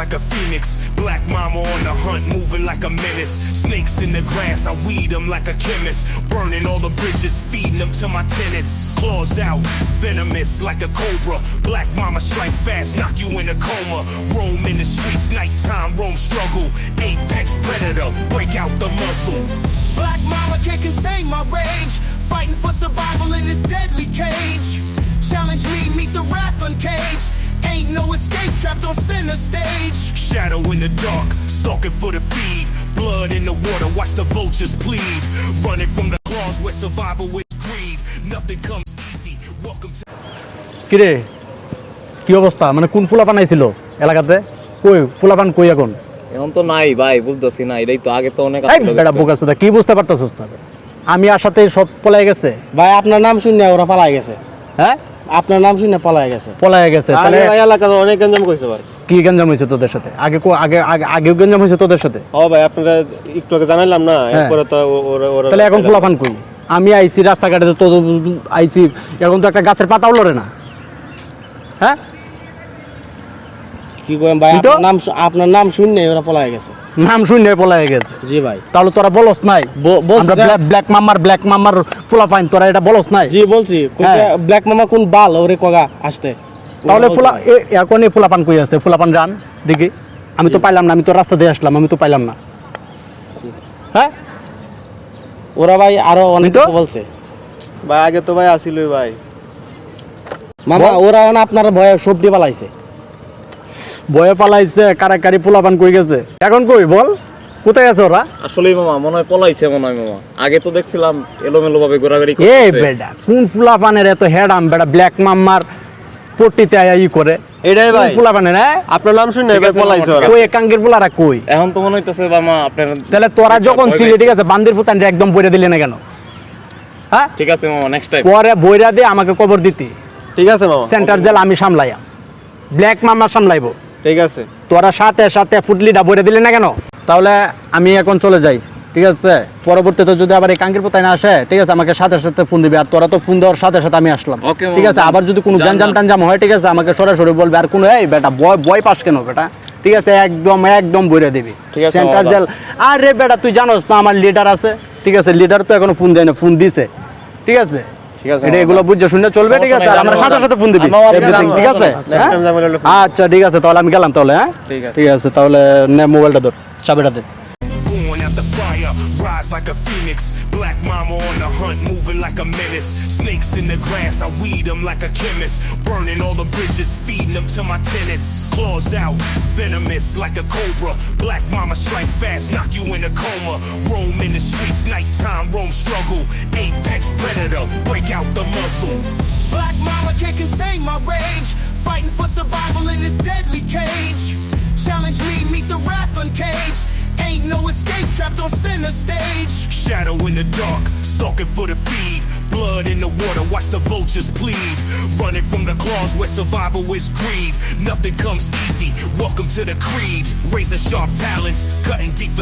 like a phoenix. Black mama on the hunt, moving like a menace. Snakes in the grass, I weed them like a chemist. Burning all the bridges, feeding them to my tenants. Claws out, venomous like a cobra. Black mama strike fast, knock you in a coma. Roam in the streets, nighttime, roam struggle. Apex predator, break out the muscle. Black mama can't contain my rage. Fighting for survival in this deadly cage. Challenge me, meet the wrath uncaged. Ain't no escape, trapped on center stage. Shadow in the dark, stalking for the feed. Blood in the water, watch the vultures bleed. Running from the claws where survival is greed. Nothing comes easy, welcome to... কিরে কি অবস্থা মানে কোন ফুলাপান আইছিল এলাকাতে কই ফুলাপান কই এখন এখন তো নাই ভাই বুঝতেছি না এটাই তো আগে তো অনেক এই বেটা বোকাস কথা কি বুঝতে পারতাছস না আমি আসাতে সব পলাই গেছে ভাই আপনার নাম শুনে ওরা পালাই গেছে হ্যাঁ আপনার নাম শুনে পালাই গেছে তাহলে ভাই এলাকাতে অনেক গঞ্জাম কইছে ভাই কি গঞ্জাম হইছে তোদের সাথে আগেও গঞ্জাম হইছে তোদের সাথে ও ভাই আপনারা একটু আগে জানাইলাম না এরপরে তো ওরা তাহলে এখন ফুলাপান কই আমি আইছি রাস্তাঘাটে তো আইছি এখন তো একটা গাছের পাতাও লড়ে না হ্যাঁ কি কইম ভাই আপনার নাম শুনে ওরা পালাই গেছে নাম শুনে পলাই গেছে জি ভাই তাহলে তোরা বলস নাই আমরা ব্ল্যাক মামার ফুলাপান তোরা এটা বলস নাই জি বলছি ব্ল্যাক মামা কোন বাল ওরে কগা আসতে তাহলে এখন এই ফুলাপান কই আছে ফুলাপান রান দেখি আমি তো পাইলাম না আমি তো রাস্তা দিয়ে আসলাম আমি তো পাইলাম না হ্যাঁ ওরা ভাই আরো অনেক বলছে ভাই আগে তো ভাই আসিলই ভাই মামা ওরা আপনার ভয়ে সবজি পালাইছে বয়ে পালাইছে কারাকারি ফুলাপান কই গেছে এখন কই বল কোথায় আছে ওরা আসলেই মামা মনে হয় পলাইছে মনে হয় মামা আগে তো দেখছিলাম এলোমেলো ভাবে ঘোরাঘুরি এ বেটা কোন ফুলাপানের এত হেডাম বেটা ব্ল্যাক মাম্মার পট্টিতে আয়া ই করে এটাই ভাই ফুলাপানের হ্যাঁ আপনার নাম শুনে ভাই পলাইছে ওরা কই একাঙ্গের ফুলারা কই এখন তো মনে হইতাছে মামা আপনার তাহলে তোরা যখন ছিলি ঠিক আছে বান্দির ফুতানটা একদম বইরা দিলে না কেন হ্যাঁ ঠিক আছে মামা নেক্সট টাইম পরে বইরা দিয়ে আমাকে খবর দিতি ঠিক আছে মামা সেন্টার জেল আমি সামলাইয়া ব্ল্যাক মাম্মা সামলাইবো ঠিক আছে তোরা সাথে ফুটলিটা বইরা দিলে না কেন তাহলে আমি এখন চলে যাই ঠিক আছে পরবর্তীতে যদি আবার এই কাঙ্কির পোতায় না আসে ঠিক আছে আমাকে সাথে ফোন দিবে আর তোরা তো ফোন দেওয়ার সাথে আমি আসলাম ঠিক আছে আবার যদি কোনো গঞ্জাম টাঞ্জাম হয় ঠিক আছে আমাকে সরাসরি বলবে আর কোনো এই বেটা বয় পাস কেন বেটা ঠিক আছে একদম বইরা দিবি সেন্টার জেল আরে বেটা তুই জানোস না আমার লিডার আছে ঠিক আছে লিডার তো এখনো ফোন দেয় না ফোন দিছে ঠিক আছে এটা এগুলো বুঝে শুনে চলবে ঠিক আছে আর আমরা সাথে ফোন দিবি ঠিক আছে আচ্ছা ঠিক আছে তাহলে আমি গেলাম তাহলে হ্যাঁ ঠিক আছে তাহলে নে মোবাইলটা ধর চাবিটা দে Born out the fire, rise like a phoenix. Black mama on the hunt, moving like a menace. Snakes in the grass, I weed them like a chemist. Burning all the bridges, feeding them to my tenants. Claws out, venomous like a cobra. Black mama strike fast, knock you in a coma. Roam in the streets, nighttime, roam struggle. Apex predator, break out the muscle. Black mama can't contain my rage. Fighting for survival in this deadly cage. Challenge me, meet the wrath uncaged. Ain't no escape, trapped on center stage. Shadow in the dark, stalking for the feed. Blood in the water, watch the vultures bleed. Running from the claws where survival is greed. Nothing comes easy, welcome to the creed. Razor sharp talons, cutting deep for